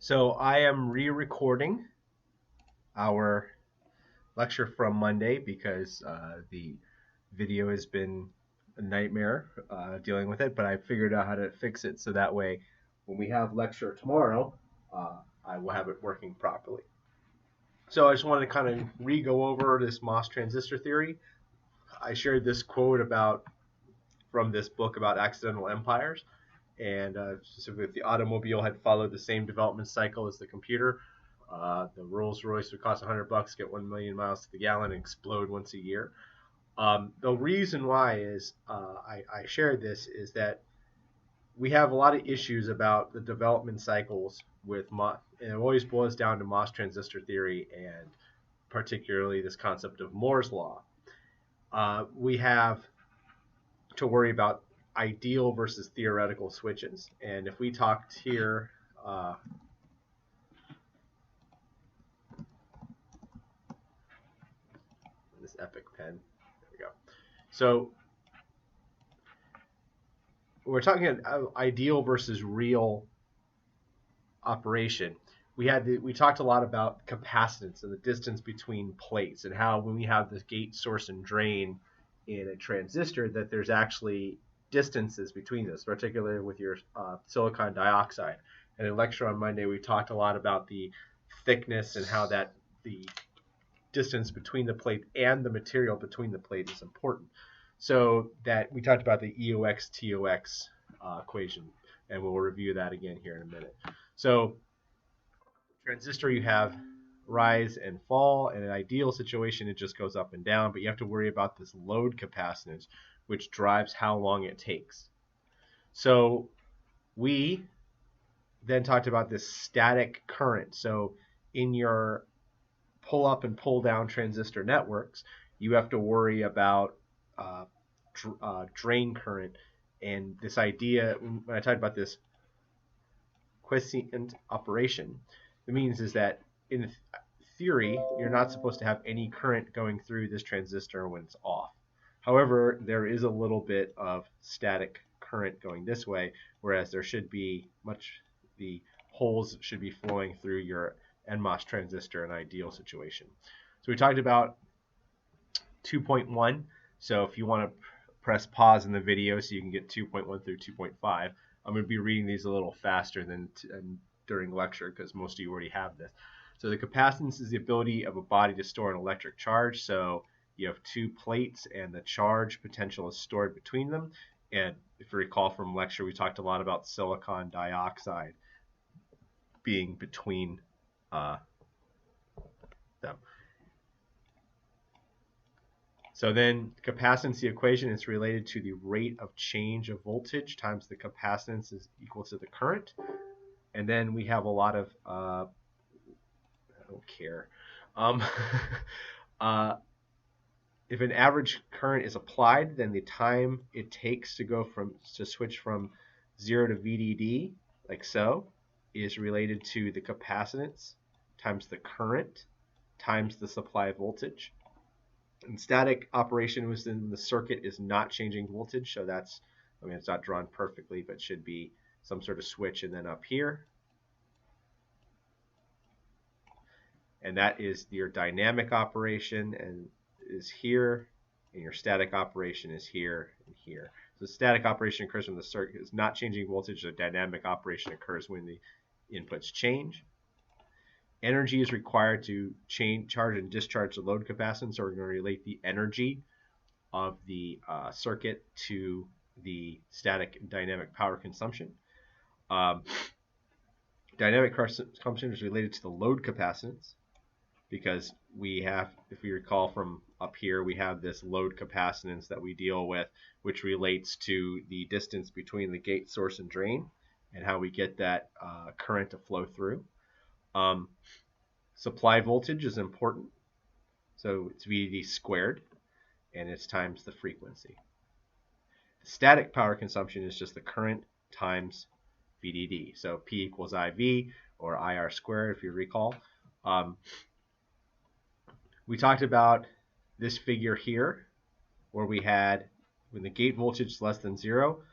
So I am re-recording our lecture from Monday because the video has been a nightmare dealing with it, but I figured out how to fix it so that way when we have lecture tomorrow, I will have it working properly. So I just wanted to kind of re-go over this MOS transistor theory. I shared this quote from this book about accidental empires, and specifically if the automobile had followed the same development cycle as the computer, the Rolls Royce would cost $100, get 1 million miles to the gallon, and explode once a year. The reason why is I shared this is that we have a lot of issues about the development cycles with MOS, and it always boils down to MOS transistor theory and particularly this concept of Moore's law. We have to worry about ideal versus theoretical switches, and if we talked here this epic pen, there we go. So we're talking about ideal versus real operation. We talked a lot about capacitance and the distance between plates, and how when we have this gate, source, and drain in a transistor, that there's actually distances between this, particularly with your silicon dioxide. And in lecture on Monday, we talked a lot about the thickness and how that the distance between the plate and the material between the plate is important. So that we talked about the EOX TOX equation, and we'll review that again here in a minute. So transistor, you have rise and fall. In an ideal situation, it just goes up and down, but you have to worry about this load capacitance, which drives how long it takes. So we then talked about this static current. So in your pull up and pull down transistor networks, you have to worry about drain current, and this idea, when I talked about this quiescent operation, it means is that in theory, you're not supposed to have any current going through this transistor when it's off. However, there is a little bit of static current going this way, whereas there should be the holes should be flowing through your NMOS transistor in an ideal situation. So we talked about 2.1. So if you want to press pause in the video so you can get 2.1 through 2.5, I'm going to be reading these a little faster than during lecture because most of you already have this. So the capacitance is the ability of a body to store an electric charge. So you have two plates and the charge potential is stored between them. And if you recall from lecture, we talked a lot about silicon dioxide being between them. So then capacitance, the equation is related to the rate of change of voltage times the capacitance is equal to the current. And then we have a lot of, I don't care. If an average current is applied, then the time it takes to switch from 0 to VDD, like so, is related to the capacitance times the current times the supply voltage. And static operation within the circuit is not changing voltage, so that's, it's not drawn perfectly, but should be some sort of switch, and then up here. And that is your dynamic operation, and is here, and your static operation is here and here. So static operation occurs when the circuit is not changing voltage. The dynamic operation occurs when the inputs change. Energy is required to charge and discharge the load capacitance, so we're going to relate the energy of the circuit to the static and dynamic power consumption. Dynamic consumption is related to the load capacitance, because we have, if we recall from up here, we have this load capacitance that we deal with, which relates to the distance between the gate, source, and drain, and how we get that current to flow through. Supply voltage is important, so it's VDD squared, and it's times the frequency. The static power consumption is just the current times VDD, so P equals IV, or IR squared, if you recall. We talked about this figure here, where we had, when the gate voltage is less than 0,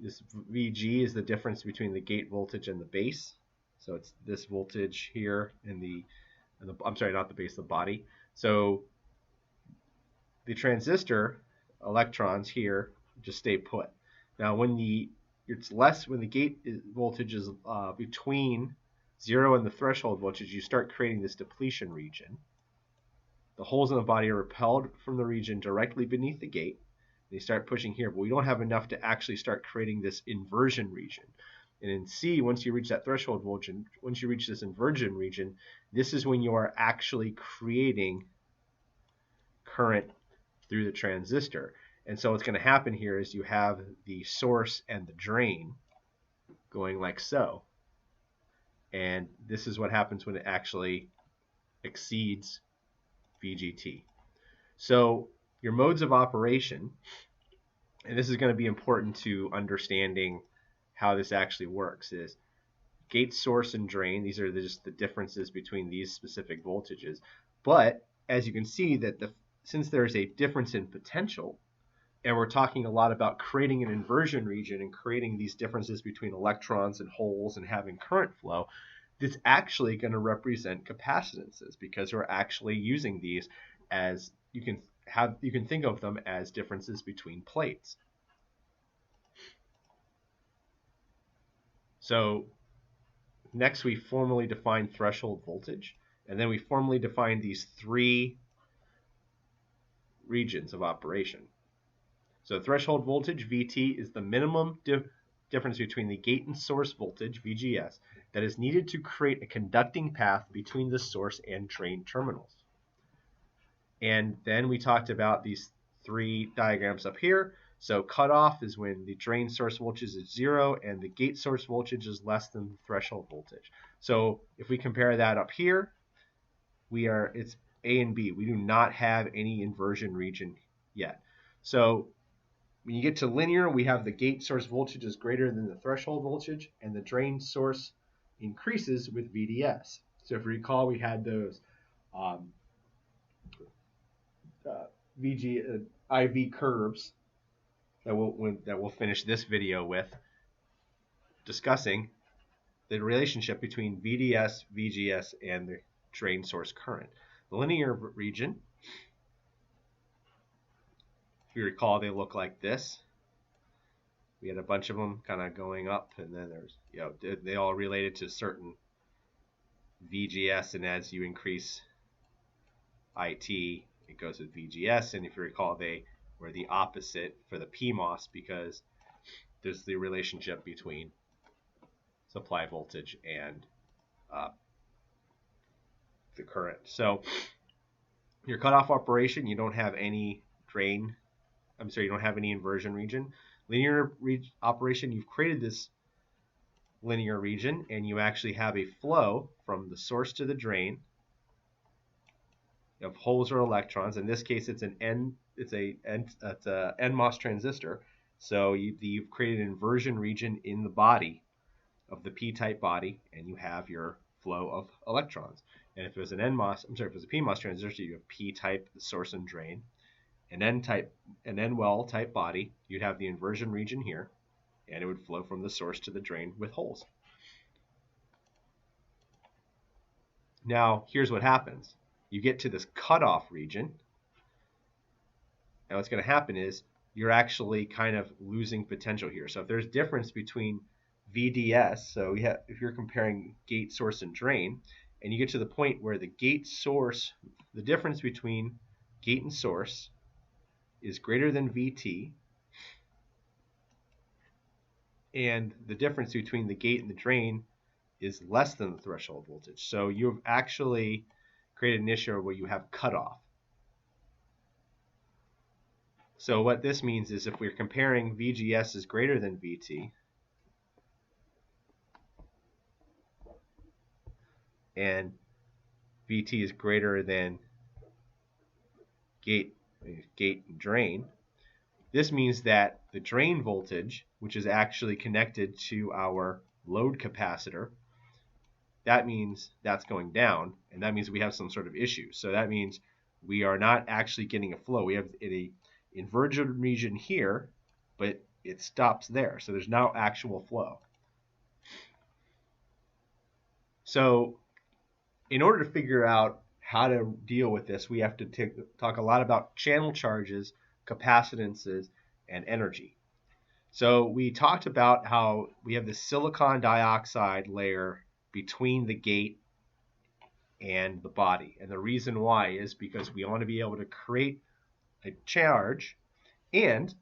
this VG is the difference between the gate voltage and the base. So it's this voltage here in the I'm sorry, not the base, the body. So the transistor electrons here just stay put. Now when the gate voltage is between 0 and the threshold voltage, you start creating this depletion region. The holes in the body are repelled from the region directly beneath the gate. They start pushing here, but we don't have enough to actually start creating this inversion region. And in C, once you reach that threshold voltage, once you reach this inversion region, this is when you are actually creating current through the transistor. And so what's going to happen here is you have the source and the drain going like so. And this is what happens when it actually exceeds VGT. So your modes of operation, and this is going to be important to understanding how this actually works, is gate, source, and drain. These are just the differences between these specific voltages. But as you can see, that since there's a difference in potential, and we're talking a lot about creating an inversion region and creating these differences between electrons and holes and having current flow, it's actually going to represent capacitances, because we're actually using these as you can think of them as differences between plates. So next we formally define threshold voltage, and then we formally define these three regions of operation. So threshold voltage, VT, is the minimum difference between the gate and source voltage, VGS, that is needed to create a conducting path between the source and drain terminals. And then we talked about these three diagrams up here. So cutoff is when the drain source voltage is 0 and the gate source voltage is less than the threshold voltage. So if we compare that up here, it's A and B. We do not have any inversion region yet. So when you get to linear, we have the gate source voltage is greater than the threshold voltage, and the drain source increases with VDS. So if you recall, we had those IV curves that we'll finish this video with, discussing the relationship between VDS, VGS, and the drain source current. The linear region, if you recall, they look like this. We had a bunch of them kind of going up, and then there's, they all related to certain VGS, and as you increase IT, it goes with VGS. And if you recall, they were the opposite for the PMOS, because there's the relationship between supply voltage and the current. So your cutoff operation, you don't have any you don't have any inversion region. Linear operation, you've created this linear region, and you actually have a flow from the source to the drain of holes or electrons. In this case, it's a NMOS transistor. So you've created an inversion region in the body of the P-type body, and you have your flow of electrons. And if it was if it was a PMOS transistor, you have P-type, the source and drain. An N-well type body, you'd have the inversion region here, and it would flow from the source to the drain with holes. Now, here's what happens. You get to this cutoff region, and what's going to happen is you're actually kind of losing potential here. So if there's difference between VDS, so if you're comparing gate, source, and drain, and you get to the point where the difference between gate and source is greater than VT, and the difference between the gate and the drain is less than the threshold voltage. So you've actually created an issue where you have cutoff. So what this means is if we're comparing VGS is greater than VT, and VT is greater than gate and drain, this means that the drain voltage, which is actually connected to our load capacitor, that means that's going down, and that means we have some sort of issue. So that means we are not actually getting a flow. We have an inversion region here, but it stops there. So there's no actual flow. So in order to figure out how to deal with this, we have to talk a lot about channel charges, capacitances, and energy. So we talked about how we have the silicon dioxide layer between the gate and the body. And the reason why is because we want to be able to create a charge, and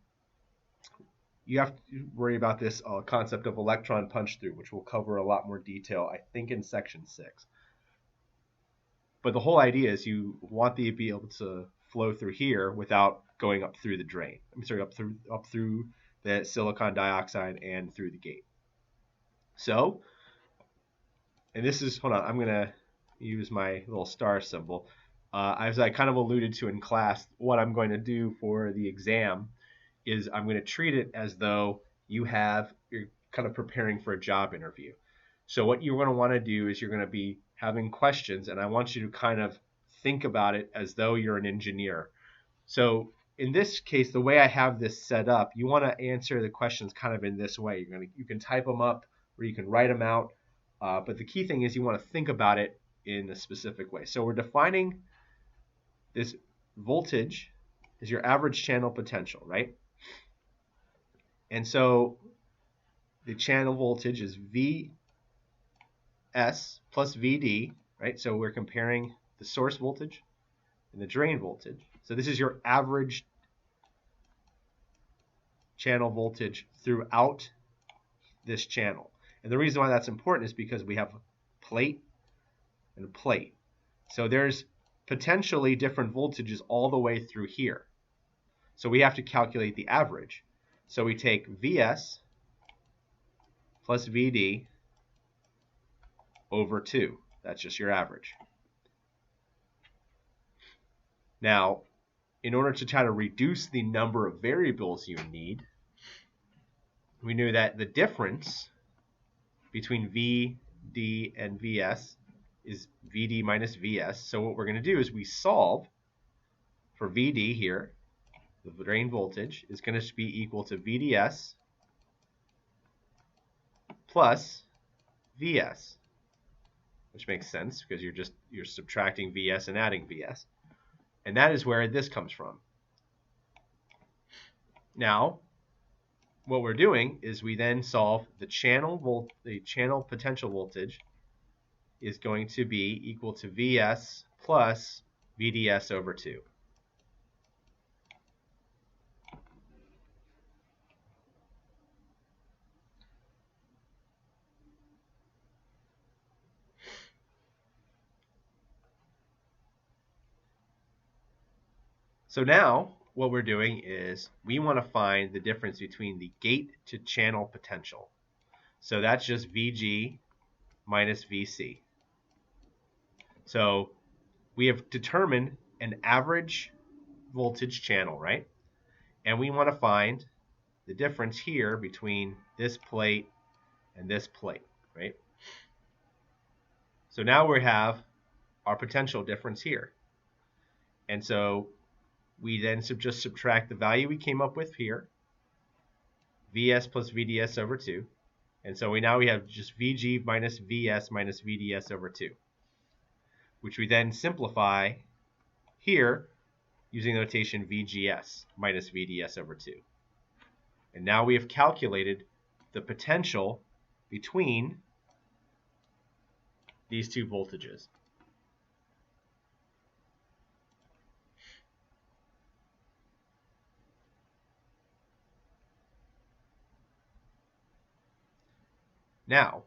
you have to worry about this concept of electron punch through, which we'll cover a lot more detail, I think, in section 6. But the whole idea is you want to be able to flow through here without going up through the drain. I'm sorry, up through the silicon dioxide and through the gate. So, and this is, hold on, I'm going to use my little star symbol. As I kind of alluded to in class, what I'm going to do for the exam is I'm going to treat it as though you're kind of preparing for a job interview. So what you're going to want to do is you're going to be having questions, and I want you to kind of think about it as though you're an engineer. So in this case, the way I have this set up, you want to answer the questions kind of in this way. You can type them up or you can write them out, but the key thing is you want to think about it in a specific way. So we're defining this voltage as your average channel potential, right? And so the channel voltage is Vs plus Vd, right? So we're comparing the source voltage and the drain voltage. So this is your average channel voltage throughout this channel. And the reason why that's important is because we have plate and plate. So there's potentially different voltages all the way through here. So we have to calculate the average. So we take Vs plus Vd over 2. That's just your average. Now, in order to try to reduce the number of variables you need, we knew that the difference between Vd and Vs is Vd minus Vs. So what we're going to do is we solve for Vd here. The drain voltage is going to be equal to Vds plus Vs, which makes sense because you're subtracting Vs and adding Vs. And that is where this comes from. Now, what we're doing is we then solve the channel potential voltage is going to be equal to Vs plus Vds over 2. So now what we're doing is we want to find the difference between the gate to channel potential. So that's just Vg minus Vc. So we have determined an average voltage channel, right? And we want to find the difference here between this plate and this plate, right? So now we have our potential difference here. And so we then just subtract the value we came up with here, Vs plus Vds over 2. And so we have just Vg minus Vs minus Vds over 2, which we then simplify here using the notation Vgs minus Vds over 2. And now we have calculated the potential between these two voltages. Now,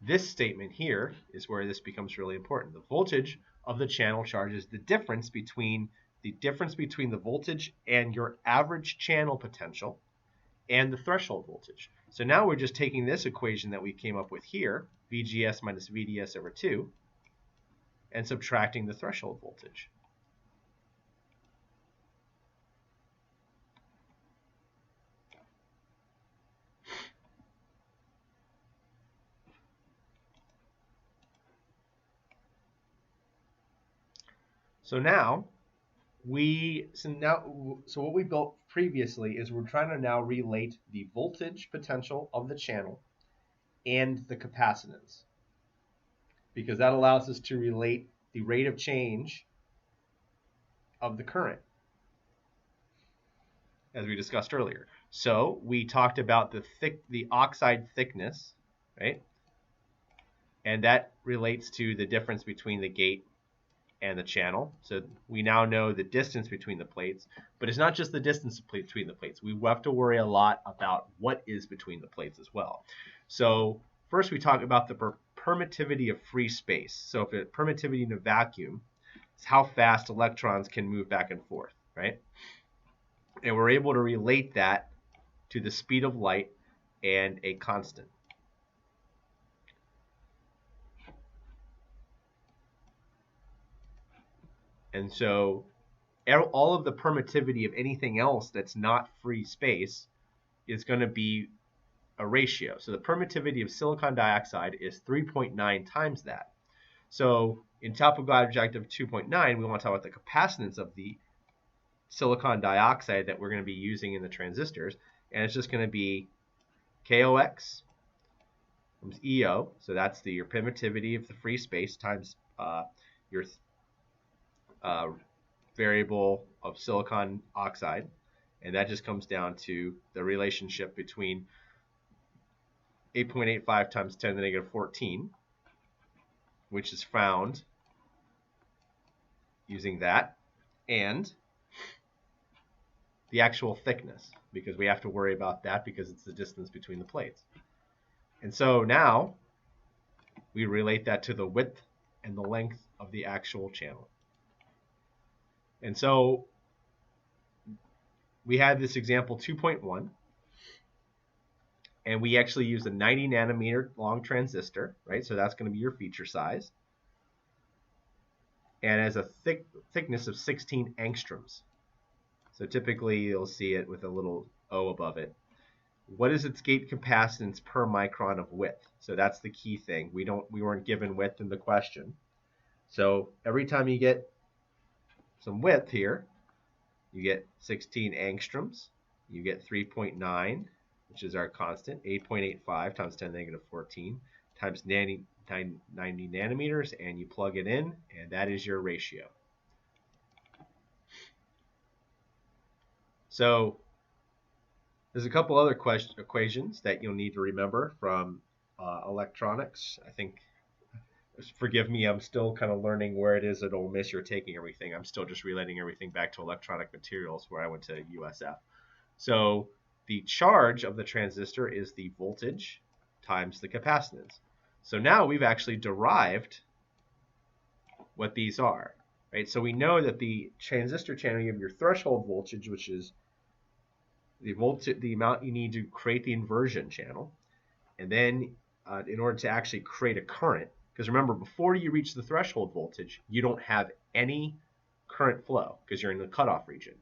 this statement here is where this becomes really important. The voltage of the channel charge is the difference between the voltage and your average channel potential and the threshold voltage. So now we're just taking this equation that we came up with here, Vgs minus Vds over 2, and subtracting the threshold voltage. So what we built previously is we're trying to now relate the voltage potential of the channel and the capacitance. because that allows us to relate the rate of change of the current, as we discussed earlier. So we talked about the oxide thickness, right? And that relates to the difference between the gate and the channel. So we now know the distance between the plates, but it's not just the distance between the plates. We have to worry a lot about what is between the plates as well. So first we talk about the permittivity of free space. So if the permittivity in a vacuum is how fast electrons can move back and forth, right? And we're able to relate that to the speed of light and a constant. And so all of the permittivity of anything else that's not free space is going to be a ratio. So the permittivity of silicon dioxide is 3.9 times that. So in topical objective 2.9, we want to talk about the capacitance of the silicon dioxide that we're going to be using in the transistors. And it's just going to be KOX times EO. So that's your permittivity of the free space times your variable of silicon oxide. And that just comes down to the relationship between 8.85 times 10 to the negative 14, which is found using that, and the actual thickness, because we have to worry about that because it's the distance between the plates. And so now we relate that to the width and the length of the actual channel. And so we had this example 2.1, and we actually use a 90 nanometer long transistor, right? So that's going to be your feature size. And has a thickness of 16 angstroms. So typically you'll see it with a little O above it. What is its gate capacitance per micron of width? So that's the key thing. We weren't given width in the question. So every time you get some width here, you get 16 angstroms, you get 3.9, which is our constant, 8.85 times 10 to the negative 14 times 90 nanometers, and you plug it in, and that is your ratio. So there's a couple other equations that you'll need to remember from electronics. I think, forgive me, I'm still kind of learning where it is at Ole Miss you're taking everything. I'm still just relating everything back to electronic materials where I went to USF. So the charge of the transistor is the voltage times the capacitance. So now we've actually derived what these are, right? So we know that the transistor channel, you have your threshold voltage, which is the amount you need to create the inversion channel. And then in order to actually create a current, because remember, before you reach the threshold voltage, you don't have any current flow because you're in the cutoff region.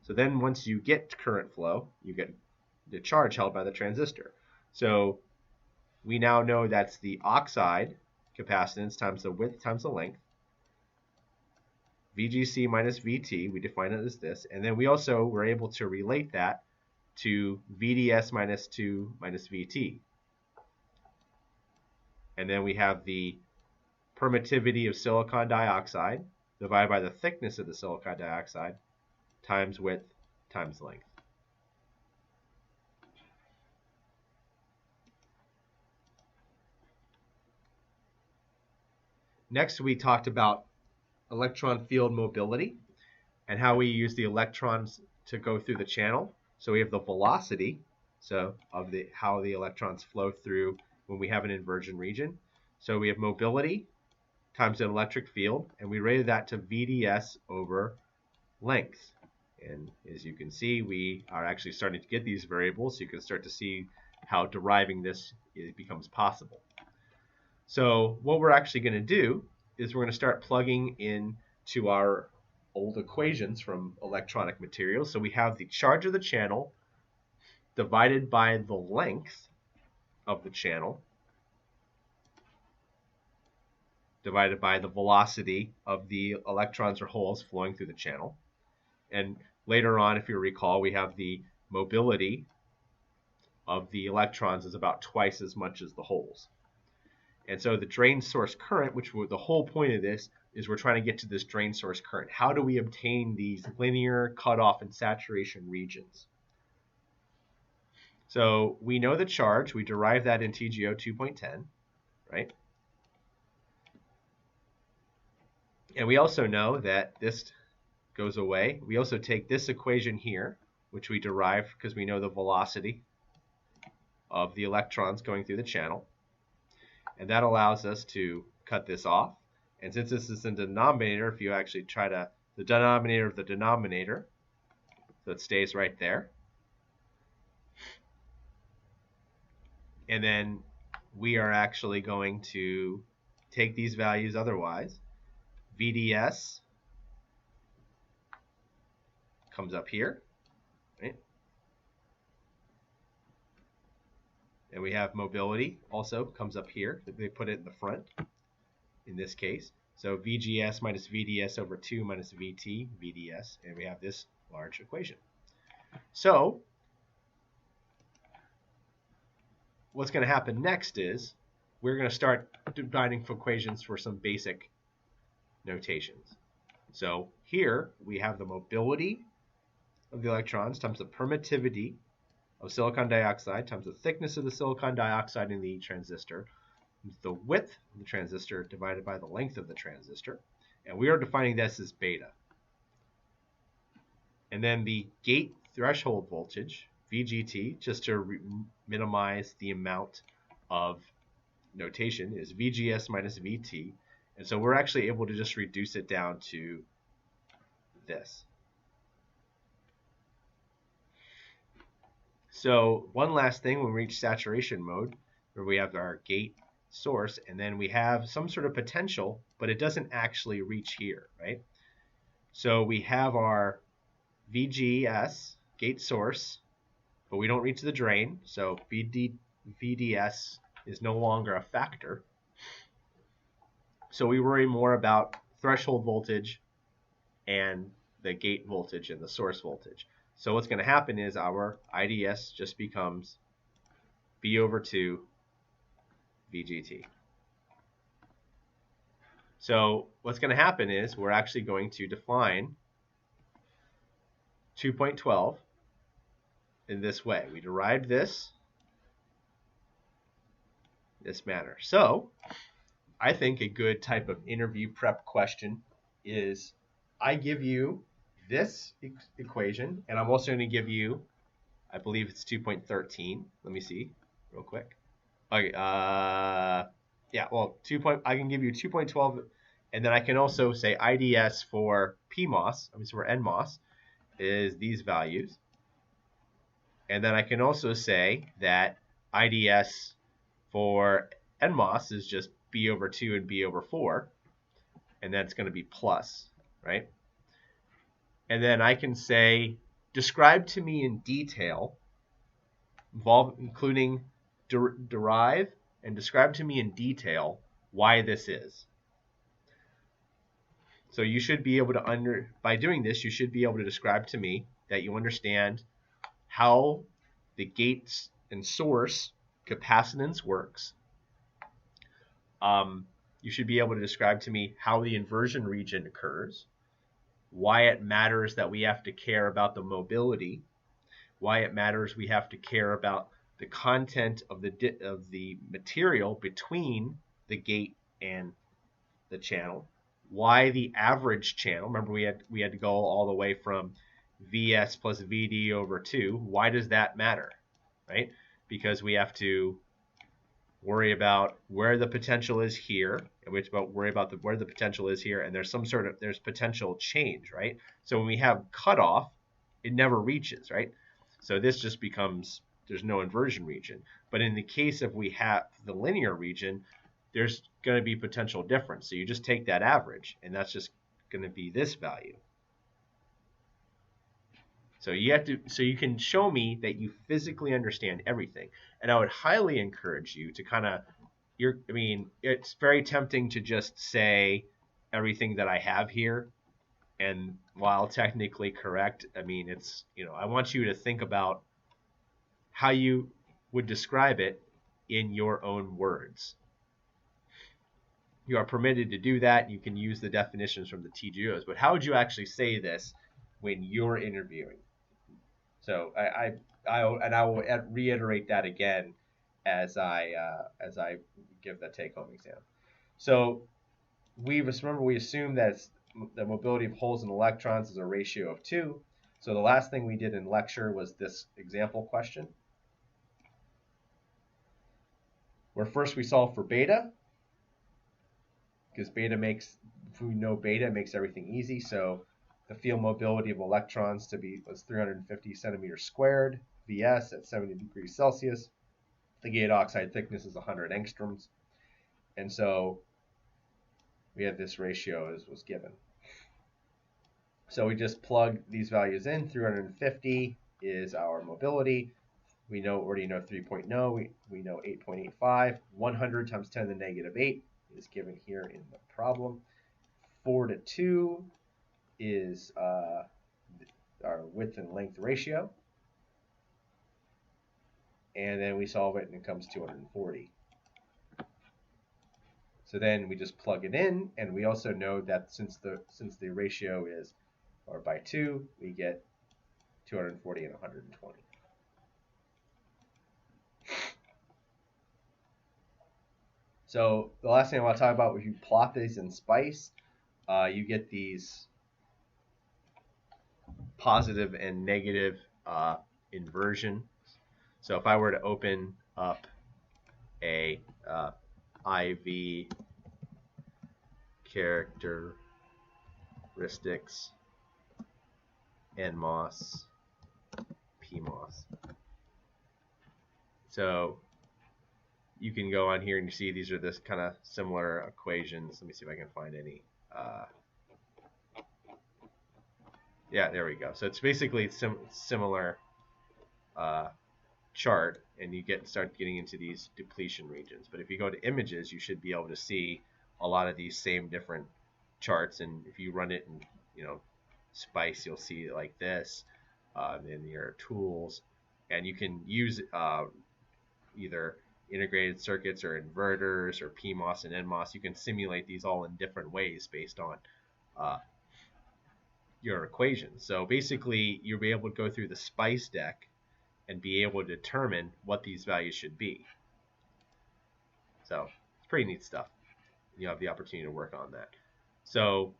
So then once you get current flow, you get the charge held by the transistor. So we now know that's the oxide capacitance times the width times the length. VGC minus VT, we define it as this. And then we also were able to relate that to VDS minus 2 minus VT. And then we have the permittivity of silicon dioxide divided by the thickness of the silicon dioxide times width times length. Next, we talked about electron field mobility and how we use the electrons to go through the channel. So we have the velocity, so of how the electrons flow through when we have an inversion region. So we have mobility times an electric field, and we rated that to VDS over length. And as you can see, we are actually starting to get these variables, so you can start to see how deriving this becomes possible. So what we're actually going to do is we're going to start plugging in to our old equations from electronic materials. So we have the charge of the channel divided by the length of the channel divided by the velocity of the electrons or holes flowing through the channel. And later on, if you recall, we have the mobility of the electrons is about twice as much as the holes. And so the drain source current, which the whole point of this is we're trying to get to this drain source current. How do we obtain these linear cutoff and saturation regions? So we know the charge. We derive that in TGO 2.10, right? And we also know that this goes away. We also take this equation here, which we derive because we know the velocity of the electrons going through the channel. And that allows us to cut this off. And since this is in the denominator, if you actually try to, the denominator of the denominator, so it stays right there. And then we are actually going to take these values otherwise. VDS comes up here, right? And we have mobility also comes up here. They put it in the front in this case. So VGS minus VDS over 2 minus VT, VDS, and we have this large equation. So what's going to happen next is we're going to start dividing equations for some basic notations. So here we have the mobility of the electrons times the permittivity of silicon dioxide times the thickness of the silicon dioxide in the transistor, the width of the transistor divided by the length of the transistor, and we are defining this as beta. And then the gate threshold voltage, VGT, just to minimize the amount of notation, is VGS minus VT. And so we're actually able to just reduce it down to this. So one last thing, when we reach saturation mode, where we have our gate source, and then we have some sort of potential, but it doesn't actually reach here, right? So we have our VGS, gate source, but we don't reach the drain, so VDS is no longer a factor. So we worry more about threshold voltage and the gate voltage and the source voltage. So what's going to happen is our IDS just becomes B over 2 VGT. So what's going to happen is we're actually going to define 2.12 in this way. We derived this manner. So I think a good type of interview prep question is I give you this equation, and I'm also going to give you, I believe it's 2.13. Let me see real quick. Okay, yeah, well, I can give you 2.12, and then I can also say IDS for PMOS, I mean, so for NMOS, is these values. And then I can also say that IDS for NMOS is just B over 2 and B over 4, and that's going to be plus, right? And then I can say, describe to me in detail, including derive, and describe to me in detail why this is. So you should be able to, by doing this, you should be able to describe to me that you understand how the gates and source capacitance works. You should be able to describe to me how the inversion region occurs, why it matters that we have to care about the mobility, why it matters we have to care about the content of the material between the gate and the channel, why the average channel, remember we had to go all the way from VS plus VD over 2, why does that matter, right? Because we have to worry about where the potential is here, and we have to worry about where the potential is here, and there's potential change, right? So when we have cutoff, it never reaches, right? So this just becomes, there's no inversion region. But in the case of we have the linear region, there's going to be potential difference. So you just take that average, and that's just going to be this value. So you can show me that you physically understand everything. And I would highly encourage you to kind of, it's very tempting to just say everything that I have here. And while technically correct, I want you to think about how you would describe it in your own words. you are permitted to do that. You can use the definitions from the TGOs, but how would you actually say this when you're interviewing? So I will reiterate that again as I give the take-home exam. So we assume that the mobility of holes and electrons is a ratio of 2. So the last thing we did in lecture was this example question, where first we solve for beta, because if we know beta, it makes everything easy. So the field mobility of electrons was 350 centimeters squared, Vs at 70 degrees Celsius. The gate oxide thickness is 100 angstroms. And so we had this ratio as was given. So we just plug these values in. 350 is our mobility. We already know 3.0. We know 8.85. 100 times 10 to the negative 8 is given here in the problem. 4 to 2 is our width and length ratio. And then we solve it and it comes 240. So then we just plug it in, and we also know that since the ratio is by 2, we get 240 and 120. So the last thing I want to talk about, if you plot these in SPICE, you get these positive and negative inversion. So if I were to open up a IV characteristics NMOS PMOS. So you can go on here and you see these are this kind of similar equations. Let me see if I can find any. Yeah, there we go. So it's basically similar chart, and you start getting into these depletion regions. But if you go to images, you should be able to see a lot of these same different charts. And if you run it in SPICE, you'll see it like this in your tools, and you can use either integrated circuits or inverters or PMOS and NMOS. You can simulate these all in different ways based on your equations. So basically, you'll be able to go through the SPICE deck and be able to determine what these values should be. So it's pretty neat stuff. You have the opportunity to work on that. So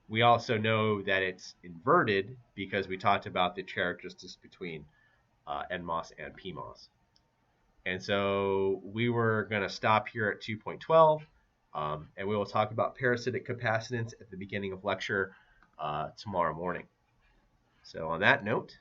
we also know that it's inverted because we talked about the characteristics between NMOS and PMOS. And so we were going to stop here at 2.12, and we will talk about parasitic capacitance at the beginning of lecture tomorrow morning. So on that note,